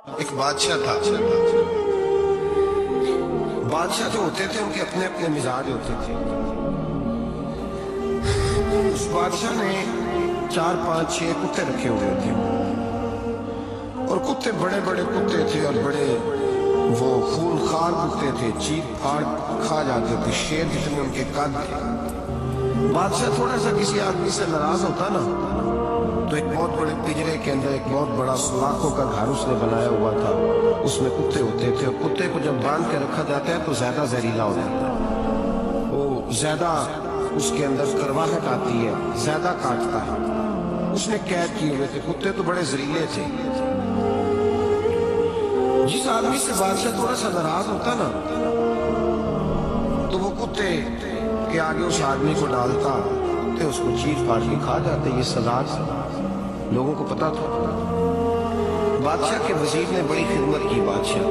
ایک بادشاہ تھا۔ بادشاہ جو ہوتے تھے ان کے اپنے اپنے مزاج ہوتے تھے۔ اس بادشاہ نے 4 5 6 کتے رکھے ہوئے تھے، اور کتے بڑے بڑے کتے تھے اور بڑے وہ خون خوار کتے تھے، چیخ پھاڑ کھا جاتے تھے، شیر جتنے ان کے قد تھے۔ بادشاہ تھوڑا سا کسی آدمی سے ناراض ہوتا نا تو ایک بہت بڑے پنجرے کے اندر ایک بہت بڑا سلاخوں کا گھر اس نے بنایا ہوا تھا، اس میں کتے ہوتے تھے، اور کتے کو جب باندھ کے رکھا جاتا ہے تو زیادہ زہریلا ہو جاتا ہے، وہ زیادہ اس کے اندر کرواہٹ آتی ہے، زیادہ کاٹتا ہے۔ اس نے قید کیے ہوئے تھے، کتے تو بڑے زہریلے تھے۔ جس آدمی سے بادشاہ تھوڑا سا ناراض ہوتا نا تو وہ کتے کے آگے اس آدمی کو ڈالتا تو اس کو چیخ پھاڑ کے کھا جاتے۔ یہ سزا لوگوں کو پتا تھا۔ بادشاہ کے وزیر نے بڑی خدمت کی بادشاہ،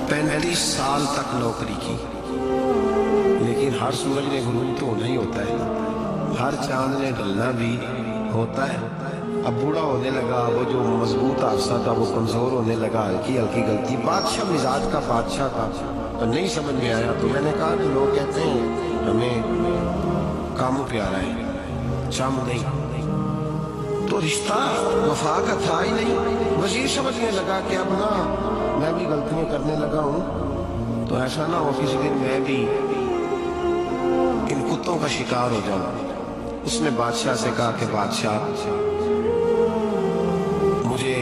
35 سال تک نوکری کی، لیکن ہر سورج نے غروب تو ہونا ہی ہوتا ہے، ہر چاند نے ڈھلنا بھی ہوتا ہے۔ اب بوڑھا ہونے لگا، وہ جو مضبوط حادثہ تھا وہ کمزور ہونے لگا، ہلکی ہلکی غلطی۔ بادشاہ مزاج کا بادشاہ تھا، تو نہیں سمجھ میں آیا تو میں نے کہا کہ لوگ کہتے ہیں ہمیں کام پیارا ہے، چم نہیں، تو رشتہ وفا کا تھا ہی نہیں۔ وزیر سمجھنے لگا کہ اب نا میں بھی غلطیاں کرنے لگا ہوں، تو ایسا نہ ہو کسی دن میں بھی ان کتوں کا شکار ہو جاؤں۔ اس نے بادشاہ سے کہا کہ بادشاہ مجھے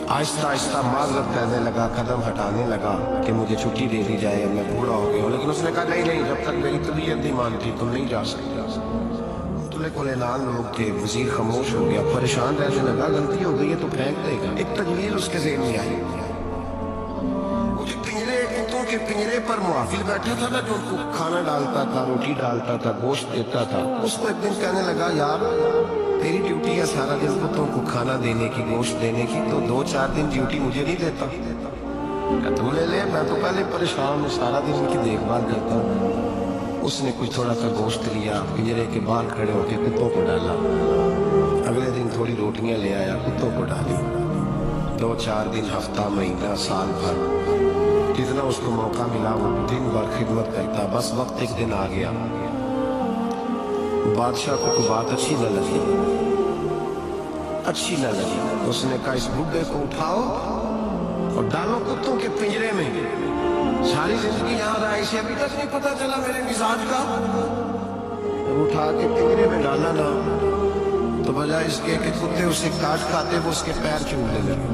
آہستہ آہستہ معذرت کرنے لگا، قدم ہٹانے لگا کہ مجھے چھٹی دے دی جائے، میں بوڑھا ہو گیا ہوں۔ لیکن اس نے کہا نہیں نہیں، جب تک میری طبیعت نہیں مانتی تم نہیں جا سکتے۔ تلے کو لینان لوگ تھے، وزیر خاموش ہو گیا، پریشان رہنے لگا، غلطی ہو گئی ہے تو پھینک دے گا۔ ایک تجویز اس کے ذہن میں آئی، وہ جو پنجرے کتوں کے پنجرے پر محافظ بیٹھا تھا نا، جو ان کو کھانا ڈالتا تھا، روٹی ڈالتا تھا، گوشت دیتا تھا، اس کو ایک دن کہنے لگا یار تیری ڈیوٹی ہے سارا دن کتوں کو کھانا دینے کی، گوشت دینے کی، تو 2 4 دن ڈیوٹی مجھے نہیں دیتا؟ تو لے لے، میں تو پہلے پریشان ہوں، سارا دن ان کی دیکھ بھال کرتا ہوں۔ اس نے کچھ تھوڑا سا گوشت لیا، پنجرے کے باہر کھڑے ہو کے کتوں کو ڈالا، اگلے دن تھوڑی روٹیاں لے آیا، کتوں کو ڈالی۔ 2 4 دن، ہفتہ، مہینہ، سال بھر، جتنا اس کو موقع ملا وہ دن بھر خدمت کرتا۔ بس وقت ایک دن آ گیا، بادشاہ کو کوئی بات اچھی نہ لگی، اس نے کہا اس بڈھے کو اٹھاؤ اور ڈالو کتوں کے پنجرے میں، ساری زندگی یہاں رہا، اسے ابھی تک نہیں پتا چلا میرے مزاج کا۔ اٹھا کے پنجرے میں ڈالا نا تو بجائے اس کے کہ کتے اسے کاٹ کھاتے، وہ اس کے پیر چومنے لگے،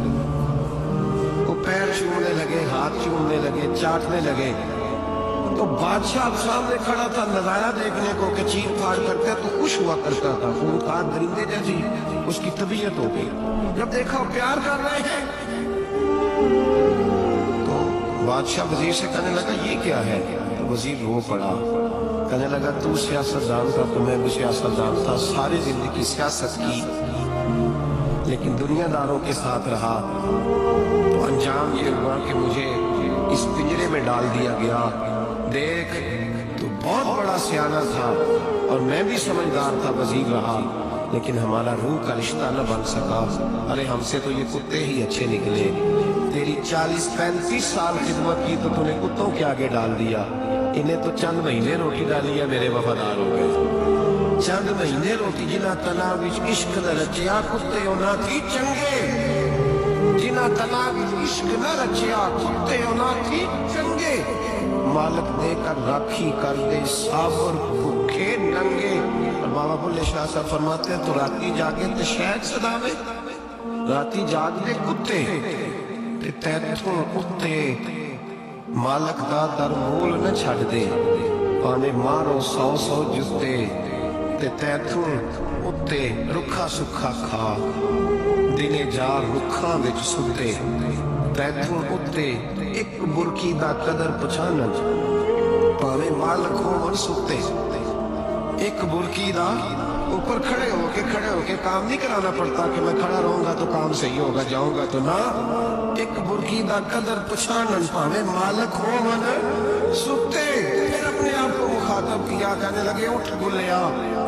وہ پیر چومنے لگے، ہاتھ چومنے لگے، چاٹنے لگے۔ تو بادشاہ اب سامنے کھڑا تھا نظارہ دیکھنے کو کہ چیخ پھاڑ کرتے تو خوش ہوا کرتا تھا، خونخوار درندے جیسی اس کی طبیعت ہو گئی۔ جب دیکھا وہ پیار کر رہے ہیں تو بادشاہ وزیر سے کہنے لگا یہ کیا ہے؟ تو وزیر رو پڑا، کہنے لگا تو سیاستدان تھا تو میں بھی سیاستدان تھا، ساری زندگی سیاست کی، لیکن دنیا داروں کے ساتھ رہا تو انجام یہ ہوا کہ مجھے اس پنجرے میں ڈال دیا گیا۔ دیکھ تو بہت بڑا سیانہ تھا اور میں بھی سمجھدار تھا، وزیر رہا، لیکن ہمارا روح کا رشتہ نہ بن سکا۔ ارے ہم سے تو یہ کتے ہی اچھے نکلے، تیری 40 35 سال خدمت کی تو تو نے کتوں کے آگے ڈال دیا، انہیں تو چند مہینے روٹی ڈالی ہے، میرے وفادار ہو گئے۔ چند مہینے روٹی جنہ تنا وچ عشق نہ رچیا، کتے ہونا تھی چنگے، جنہ تنا وچ عشق نہ رچیا، کتے ہونا تھی چنگے۔ مالک دے کر راکھی کر دے ساور بھوکے ننگے۔ اور بابا بلے شاہ صاحب فرماتے ہیں تو راتی جاگے تے شہد سداوے، راتی جاگ دے کتے تے تیتھوں کتے، مالک دا در مول نہ چھڑ دے، پانے مارو 100 جتے تے تیتھوں کتے، رکھا سکھا کھا دنے جا رکھاں وچ ستے، تیتھوں کتے ایک برکی دا قدر پچھانن، پاوے مالک ہون ستے۔ ایک برکی دا اوپر کھڑے ہو کے کام نہیں کرانا پڑتا کہ میں کھڑا رہوں گا تو کام صحیح ہوگا، جاؤں گا تو نہ، ایک برکی دا قدر پچھانن، پاوے مالک ہون ستے۔ پھر اپنے آپ کو مخاطب کیا، کہنے لگے اٹھ گلیا،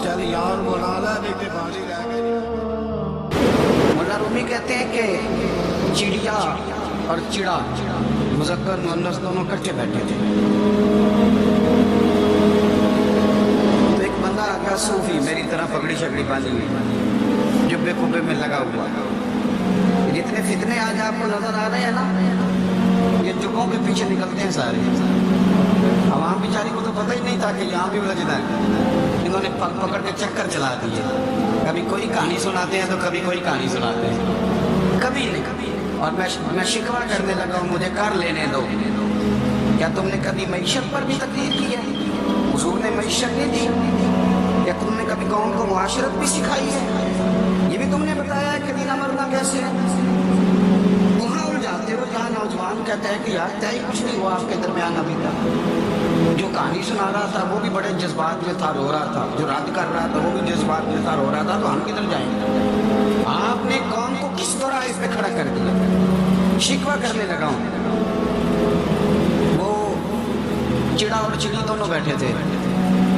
چل یار منا لے، بیٹے بازی رہ گئی۔ مولانا رومی کہتے ہیں کہ چڑیا اور چڑا مذکر مؤنث دونوں کٹھے بیٹھے تھے. تو ایک بندہ آ گیا صوفی میری طرح پگڑی شگڑی باندھی ہوئی جبے کبے میں لگا ہوا. جتنے فتنے آج آپ کو نظر آ رہے ہیں نا یہ جبوں کے پیچھے نکلتے ہیں سارے. عوام بیچاری کو تو پتہ ہی نہیں تھا کہ یہاں بھی الجھنا ہے. انہوں نے پگ پکڑ کے چکر چلا دیے. کبھی کوئی کہانی سناتے ہیں تو کبھی کوئی کہانی سناتے ہیں, کبھی نہیں. اور میں شکوہ کرنے لگا ہوں مجھے کر لینے دو. کیا تم نے کبھی معیشت پر بھی تقریر کی ہے؟ حضور نے معیشت نہیں دی. کیا تم نے کبھی قوم کو معاشرت بھی سکھائی ہے؟ یہ بھی تم نے بتایا ہے کہ دینا مرنا کیسے ہے؟ وہاں الجھاتے ہو جہاں نوجوان کہتا ہے کہ یار طے کچھ نہیں ہوا آپ کے درمیان ابھی تک. جو کہانی سنا رہا تھا وہ بھی بڑے جذبات میں تھا, رو رہا تھا. جو رد کر رہا تھا وہ بھی جذبات میں تھا, رو رہا تھا. تو ہم کدھر جائیں گے؟ آپ نے قوم کو کس طرح اس پہ کھڑا کر دیا. شکوہ کرنے لگا ہوں. وہ چڑا اور چڑی دونوں بیٹھے تھے.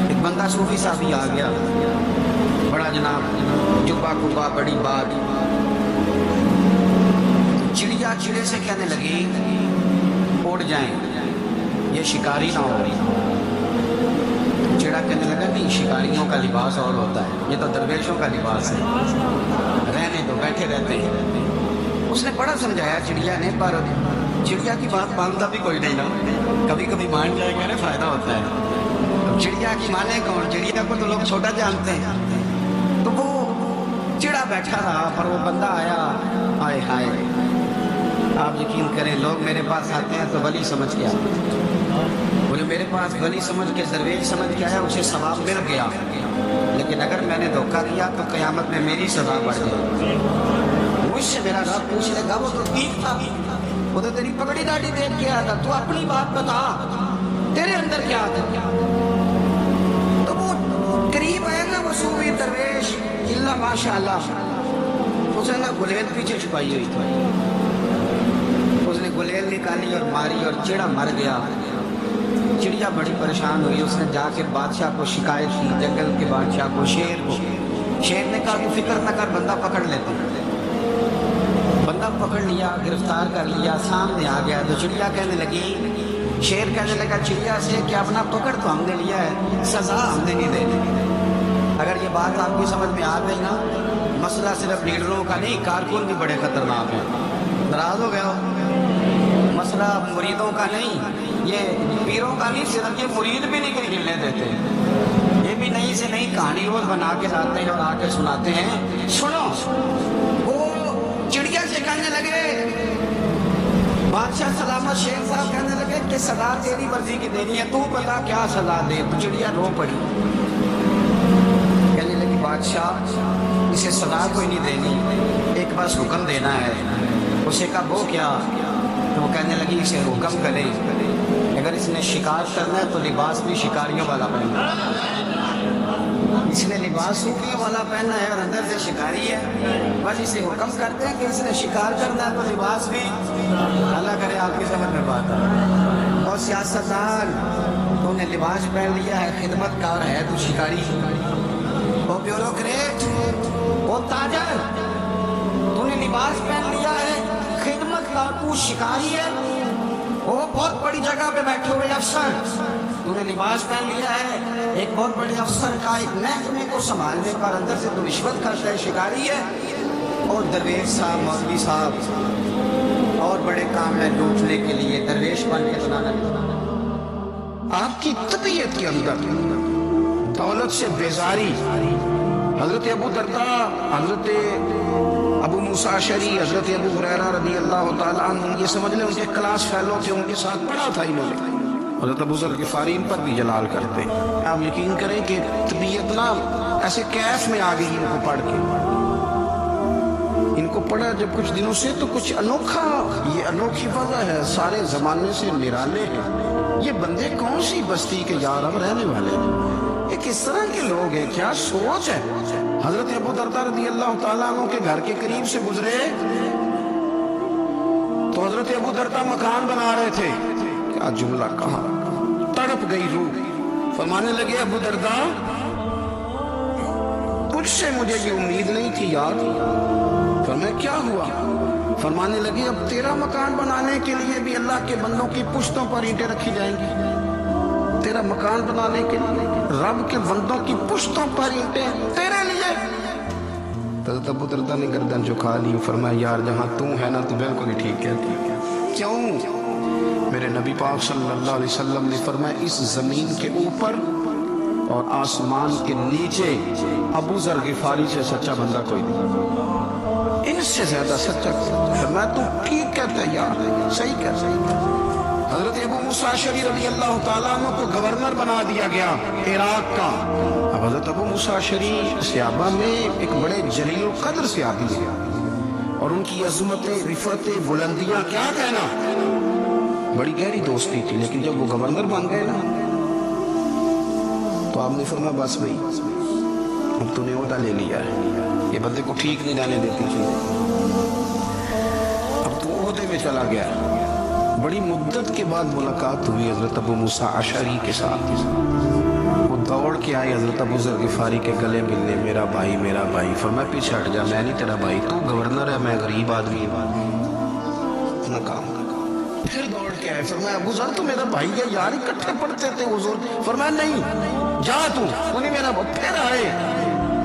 ایک بندہ صوفی صاحب ہی آ گیا, بڑا جناب جبا کبا بڑی بات. چڑیا چڑے سے کہنے لگی اڑ جائیں, یہ شکاری نہ ہو رہی. چڑا کہنے لگا نہیں, شکاریوں کا لباس اور ہوتا ہے, یہ تو درویشوں کا لباس ہے, رہنے دو, بیٹھے رہتے ہیں. اس نے بڑا سمجھایا چڑیا نے, پر چڑیا کی بات مانتا بھی کوئی نہیں نا. کبھی کبھی مان جائے گا فائدہ ہوتا ہے. چڑیا کی مانے کون؟ چڑیا کو تو لوگ چھوٹا جانتے ہیں. تو وہ چڑا بیٹھا رہا, پر وہ بندہ آیا. ہائے ہائے, آپ یقین کریں لوگ میرے پاس آتے ہیں تو ولی سمجھ کے آتے ہیں. وہ جو میرے پاس ولی سمجھ کے درویش سمجھ کے آیا اسے ثواب مل گیا, لیکن اگر میں نے دھوکہ دیا تو قیامت میں میری سزا بڑھ جائے. مجھ سے میرا رب پوچھ لے گا وہ تو ٹھیک تھا, وہ تو تیری پگڑی داڑھی دیکھ کے آیا تھا, تو اپنی بات بتا تیرے اندر کیا تھا. تو وہ قریب آیا نا وہ صوفی درویش, اللہ ماشاء اللہ, اسے نا گلیل پیچھے چھپائی ہوئی تھی. اس نے گلیل نکالی اور ماری اور چڑا مر گیا. چڑیا بڑی پریشان ہوئی. اس نے جا کے بادشاہ کو شکایت کی, جنگل کے بادشاہ کو, شیر کو. شیر نے کہا تو فکر نہ کر, بندہ پکڑ لیتے. بندہ پکڑ لیا, گرفتار کر لیا, سامنے آ گیا. تو چڑیا کہنے لگی, شیر کہنے لگا چڑیا سے کہ اپنا پکڑ تو ہم نے لیا ہے, سزا ہم نے نہیں دینی. اگر یہ بات آپ کی سمجھ میں آ گئی نا, مسئلہ صرف لیڈروں کا نہیں, کارکن بھی بڑے خطرناک ہیں. ناراض ہو گیا ہو؟ مسئلہ مریدوں کا نہیں, یہ پیروں کا نہیں, صرف یہ مرید بھی نہیں کہیں ہلنے دیتے. یہ بھی نئی سے نئی کہانی روز بنا کے لاتے ہیں اور آ کے سناتے ہیں. سنو, وہ چڑیا سے کہنے لگے, بادشاہ سلامت شیر صاحب کہنے لگے کہ سزا تیری مرضی کی دینی ہے, تو بتا کیا سزا دے. تو چڑیا رو پڑی, کہنے لگی بادشاہ اسے سزا کوئی نہیں دینی, ایک بس حکم دینا ہے. اسے کہا وہ کیا؟ تو وہ کہنے لگی اسے حکم کرے, اگر اس نے شکار کرنا ہے تو لباس بھی شکاریوں والا پہننا. اس نے لباس صوفیوں والا پہننا ہے اور اندر سے شکاری ہے. بس اسے حکم کرتے ہیں کہ اس نے شکار کرنا ہے تو لباس بھی, اللہ کرے آپ کی سمجھ میں بات ہے. اور سیاستدان, تو نے لباس پہن لیا ہے, خدمت کار ہے تو شکاری. وہ بیوروکریٹ, وہ تاجر, تو نے لباس پہن لیا ہے, خدمت کار, تو شکاری ہے. وہ بہت بڑی جگہ پہ بیٹھے ہوئے افسر, تو نے لباس پہن لیا ہے ایک بہت بڑے افسر کا, ایک محکمے کو سنبھالنے پر اندر سے تو رشوت کھاتا ہے, شکاری ہے. اور درویش صاحب, مولوی صاحب اور بڑے کام ہے لوٹنے کے لیے درویش بن کے بنانا. آپ کی طبیعت کے اندر دولت سے بیزاری. حضرت ابو درداء, حضرت ابو موسیٰ اشعری, حضرت ابو ہریرہ رضی اللہ تعالیٰ عنہ, یہ سمجھ لیں ان کے کلاس فیلو تھے, ان کے ساتھ پڑھا تھا انہوں نے. حضرت ابو ذر غفاری ان پر بھی جلال کرتے. آپ یقین کریں کہ طبیعت نا ایسے کیف میں آ گئی ان کو پڑھ کے. ان کو پڑھا جب کچھ دنوں سے تو کچھ انوکھا, یہ انوکھی وجہ ہے, سارے زمانے سے نرالے ہیں. یہ بندے کون سی بستی کے یار اب رہنے والے ہیں, یہ کس طرح کے لوگ ہیں, کیا سوچ ہے. حضرت ابو درداء رضی اللہ تعالیٰ عنہ کے گھر کے قریب سے گزرے تو حضرت ابو درداء مکان بنا رہے تھے. کیا جملہ کہا, تڑپ گئی روح. فرمانے لگے ابو درداء تجھ سے مجھے یہ امید نہیں تھی یار, فرمایا کیا ہوا؟ فرمانے لگی اب تیرا مکان بنانے کے لیے بھی اللہ کے بندوں کی پشتوں پر اینٹیں رکھی جائیں گی. تیرا مکان بنانے کے لیے رب کے بندوں کی پشتوں پر اینٹیں تیرے لیے. حضرت ابو درداء نے گردن جھکا لی. فرمایا یار جہاں تو ہے نا تو بالکل ہی ٹھیک کہتی ہے. کیوں؟ میرے نبی پاک صلی اللہ علیہ وسلم نے فرمایا اس زمین کے اوپر اور آسمان کے نیچے ابو ذر غفاری سے سچا بندہ کوئی نہیں، ان سے زیادہ سچا کوئی. میں تو ٹھیک کہتا ہے یار، صحیح کہتا ہے. حضرت ابو موسیٰ اشعری رضی اللہ تعالیٰ عنہ کو گورنر بنا دیا گیا عراق کا. اب حضرت ابو موسیٰ اشعری صحابہ میں ایک بڑے جلیل القدر صحابی ہے اور ان کی عظمتیں، رفعتیں، بلندیاں کیا کہنا، بڑی گہری دوستی تھی. لیکن جب وہ گورنر بن گئے نا تو آپ نے فرمایا بس بھائی اب تو نے عہدہ لے لیا ہے، یہ بندے کو ٹھیک نہیں جانے دیتی تھی، اب تو عہدے میں چلا گیا. بڑی مدت کے بعد ملاقات ہوئی حضرت ابو موسیٰ اشعری کے ساتھ. وہ دوڑ کے آئے حضرت ابو ذر غفاری کے گلے ملنے. میرا بھائی میرا بھائی. فرمایا پیچھے ہٹ جا، میں نہیں تیرا بھائی، تو گورنر ہے، میں غریب آدمی اپنا کام. پھر دوڑ کے آئے. فرمایا ابو ذر تو میرا بھائی ہے یار، اکٹھے پڑھتے تھے حضور. فرمایا نہیں جا تو نہیں میرا بھائی. پھر آئے.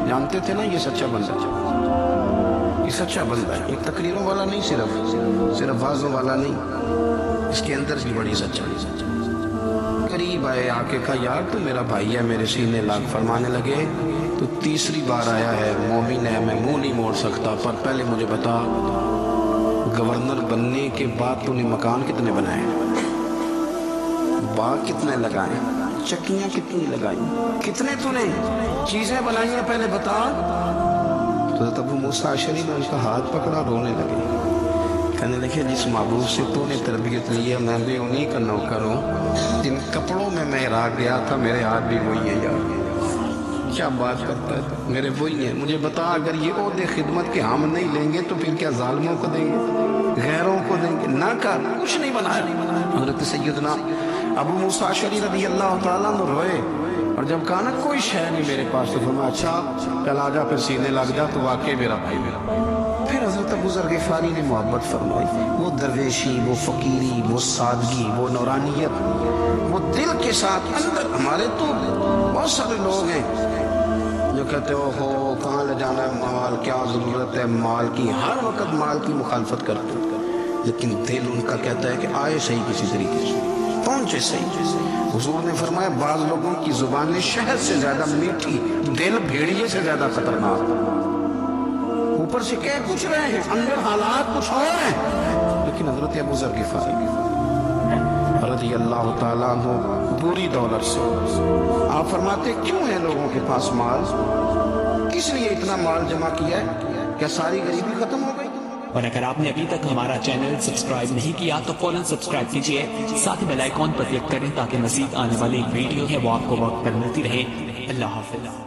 جانتے تھے نا یہ سچا بندہ، یہ سچا بندہ ہے، یہ تقریروں والا نہیں، صرف بازوں والا نہیں، اس کے اندر بھی بڑی سچائی. قریب آئے، آ کے کہا یار تو میرا بھائی ہے، میرے سینے لاگ. فرمانے لگے تو تیسری بار آیا ہے، مومن ہے، میں منہ نہیں موڑ سکتا، پر پہلے مجھے بتا گورنر بننے کے بعد تو نے مکان کتنے بنائے، باغ کتنے لگائے، چکیاں کتنی لگائیں، کتنے تو نے چیزیں بنائی ہیں، پہلے بتا. تو حضرت ابو موسیٰ اشعری نے ان کا ہاتھ پکڑا، رونے لگے. کہنے لگے جس محبوب سے تو نے تربیت لی ہے میں بھی انہی کا نوکر ہوں. جن کپڑوں میں میں عراق گیا تھا میرے ہاتھ بھی وہی ہے. یار کیا بات کرتا ہے، میرے وہی ہیں. مجھے بتا اگر یہ عہدے خدمت کے ہم نہیں لیں گے تو پھر کیا ظالموں کو دیں گے، غیروں کو دیں گے؟ نہ کر، کچھ نہیں بنایا. حضرت سیدنا ابو موسیٰ اشعری رضی اللہ تعالیٰ عنہ روئے اور جب کہا نا کوئی شے نہیں میرے پاس، تو فرمایا اچھا چل آ جا، پھر سینے لگ جا، تو واقعی میرا بھائی میرا بھائی. پھر حضرت ابو ذر غفاری نے محبت فرمائی. وہ درویشی، وہ فقیری، وہ سادگی، وہ نورانیت، وہ دل کے ساتھ اندر. ہمارے تو بہت سارے لوگ ہیں جو کہتے ہو کہاں لے جانا ہے مال، کیا ضرورت ہے مال کی، ہر وقت مال کی مخالفت کرتے، لیکن دل ان کا کہتا ہے کہ آئے صحیح کسی طریقے سے، پہنچے صحیح. حضور نے فرمایا بعض لوگوں کی زبانیں شہد سے زیادہ میٹھی، دل بھیڑیے سے زیادہ خطرناک. اوپر سے کہہ کچھ رہے ہیں، اندر حالات کچھ اور ہیں. لیکن حضرت ابو ذر غفاری رضی اللہ تعالیٰ عنہ پوری دولت سے، آپ فرماتے کیوں ہے لوگوں کے پاس مال، کس لیے اتنا مال جمع کیا ہے، کیا ساری غریبی ختم ہو گئی؟ اور اگر آپ نے ابھی تک ہمارا چینل سبسکرائب نہیں کیا تو فوراً سبسکرائب کیجئے، ساتھ ہی بیل آئیکن پر کلک کریں تاکہ مزید آنے والی ویڈیو ہے وہ آپ کو وقت پر ملتی رہے. اللہ حافظ.